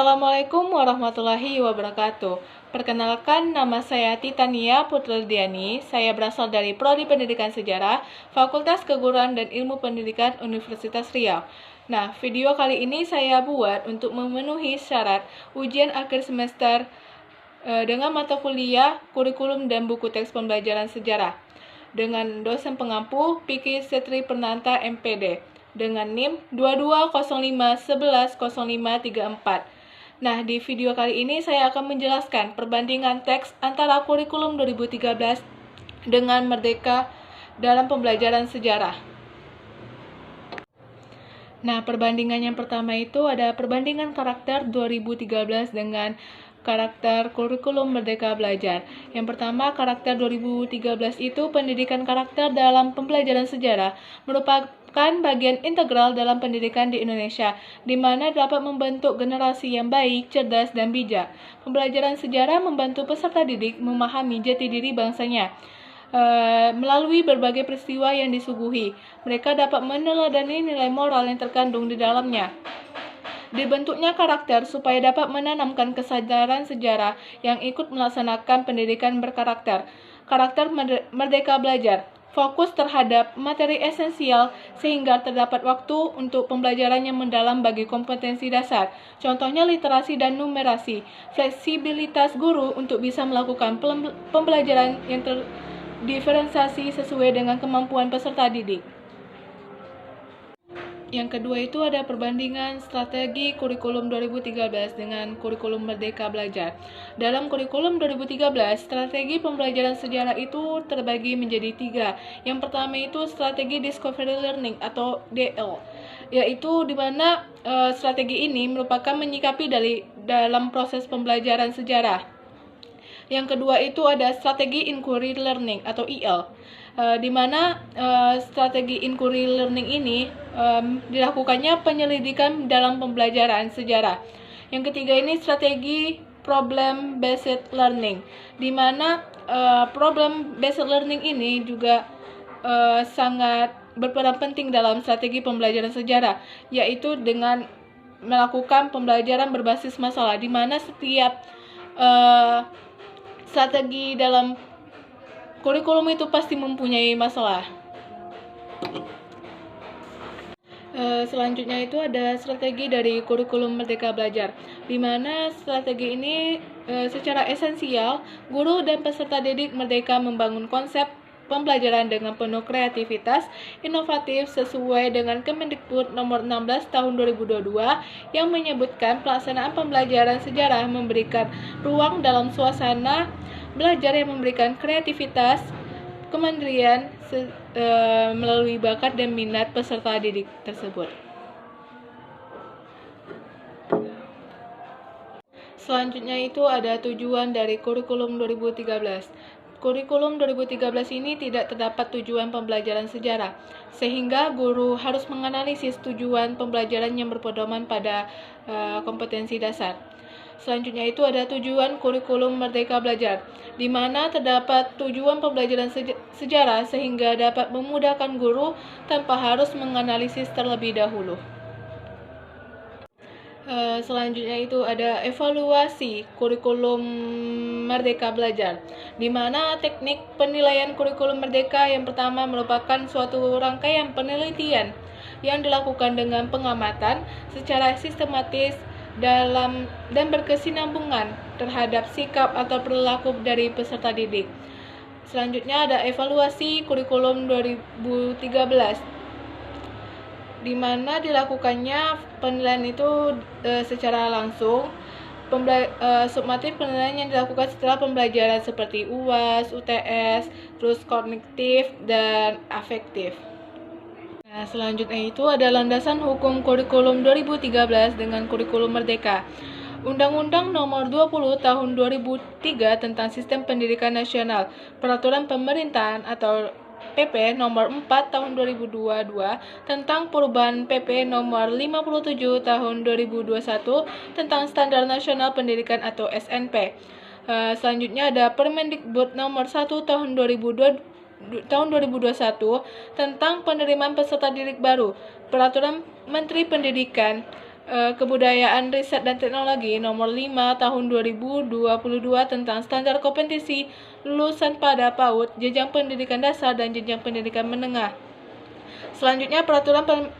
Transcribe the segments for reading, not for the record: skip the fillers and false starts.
Assalamualaikum warahmatullahi wabarakatuh. Perkenalkan, nama saya Titania Putradiani. Saya berasal dari Prodi Pendidikan Sejarah, Fakultas Keguruan dan Ilmu Pendidikan Universitas Riau. Nah, video kali ini saya buat untuk memenuhi syarat ujian akhir semester dengan mata kuliah, kurikulum, dan buku teks pembelajaran sejarah. Dengan dosen pengampu Piki Setri Pernanta MPD. Dengan NIM 2205110534. Nah, di video kali ini saya akan menjelaskan perbandingan teks antara kurikulum 2013 dengan Merdeka dalam pembelajaran sejarah. Nah, perbandingan yang pertama itu ada perbandingan karakter 2013 dengan karakter kurikulum Merdeka Belajar. Yang pertama, karakter 2013 itu pendidikan karakter dalam pembelajaran sejarah merupakan bagian integral dalam pendidikan di Indonesia, di mana dapat membentuk generasi yang baik, cerdas, dan bijak. Pembelajaran sejarah membantu peserta didik memahami jati diri bangsanya. Melalui berbagai peristiwa yang disuguhi, mereka dapat meneladani nilai moral yang terkandung di dalamnya. Dibentuknya karakter supaya dapat menanamkan kesadaran sejarah yang ikut melaksanakan pendidikan berkarakter. Karakter Merdeka Belajar fokus terhadap materi esensial sehingga terdapat waktu untuk pembelajaran yang mendalam bagi kompetensi dasar. Contohnya literasi dan numerasi. Fleksibilitas guru untuk bisa melakukan pembelajaran yang terdiferensiasi sesuai dengan kemampuan peserta didik. Yang kedua itu ada perbandingan strategi kurikulum 2013 dengan kurikulum Merdeka Belajar. Dalam kurikulum 2013, strategi pembelajaran sejarah itu terbagi menjadi 3. Yang pertama itu strategi Discovery Learning atau DL, yaitu di mana strategi ini merupakan menyikapi dalam proses pembelajaran sejarah. Yang kedua itu ada strategi Inquiry Learning atau IL, di mana strategi Inquiry Learning ini dilakukannya penyelidikan dalam pembelajaran sejarah. Yang ketiga ini strategi Problem Based Learning, di mana Problem Based Learning ini juga sangat berperan penting dalam strategi pembelajaran sejarah, yaitu dengan melakukan pembelajaran berbasis masalah, di mana setiap strategi dalam kurikulum itu pasti mempunyai masalah. Selanjutnya itu ada strategi dari kurikulum Merdeka Belajar, di mana strategi ini secara esensial guru dan peserta didik merdeka membangun konsep pembelajaran dengan penuh kreativitas, inovatif sesuai dengan Kemendikbud nomor 16 tahun 2022 yang menyebutkan pelaksanaan pembelajaran sejarah memberikan ruang dalam suasana belajar yang memberikan kreativitas, kemandirian melalui bakat dan minat peserta didik tersebut. Selanjutnya itu ada tujuan dari kurikulum 2013. Kurikulum 2013 ini tidak terdapat tujuan pembelajaran sejarah, sehingga guru harus menganalisis tujuan pembelajaran yang berpedoman pada kompetensi dasar. Selanjutnya itu ada tujuan kurikulum Merdeka Belajar, di mana terdapat tujuan pembelajaran sejarah sehingga dapat memudahkan guru tanpa harus menganalisis terlebih dahulu. Selanjutnya itu ada evaluasi kurikulum Merdeka Belajar, di mana teknik penilaian kurikulum Merdeka yang pertama merupakan suatu rangkaian penelitian yang dilakukan dengan pengamatan secara sistematis dan berkesinambungan terhadap sikap atau perilaku dari peserta didik. Selanjutnya ada evaluasi kurikulum 2013, di mana dilakukannya penilaian itu secara langsung. Sumatif penilaian yang dilakukan setelah pembelajaran seperti UAS, UTS, terus kognitif dan afektif. Nah, selanjutnya itu ada landasan hukum kurikulum 2013 dengan kurikulum Merdeka. Undang-Undang Nomor 20 Tahun 2003 tentang Sistem Pendidikan Nasional, Peraturan Pemerintahan atau PP Nomor 4 Tahun 2022 tentang perubahan PP Nomor 57 Tahun 2021 tentang Standar Nasional Pendidikan atau SNP. Selanjutnya ada Permendikbud Nomor 1 Tahun 2021 tentang penerimaan peserta didik baru, Peraturan Menteri Pendidikan Kebudayaan Riset dan Teknologi nomor 5 tahun 2022 tentang standar kompetensi lulusan pada PAUD, jenjang pendidikan dasar dan jenjang pendidikan menengah. Selanjutnya peraturan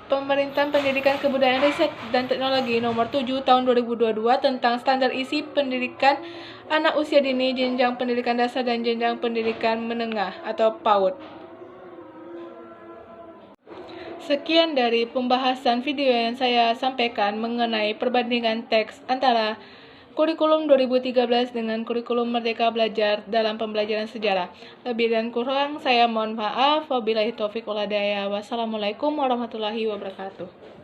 Pemerintahan Pendidikan Kebudayaan Riset dan Teknologi nomor 7 tahun 2022 tentang standar isi pendidikan anak usia dini, jenjang pendidikan dasar dan jenjang pendidikan menengah atau PAUD. Sekian dari pembahasan video yang saya sampaikan mengenai perbandingan teks antara kurikulum 2013 dengan kurikulum Merdeka Belajar dalam pembelajaran sejarah. Lebih dan kurang saya mohon maaf. Wabillahi taufiq wal hidayah. Wassalamualaikum warahmatullahi wabarakatuh.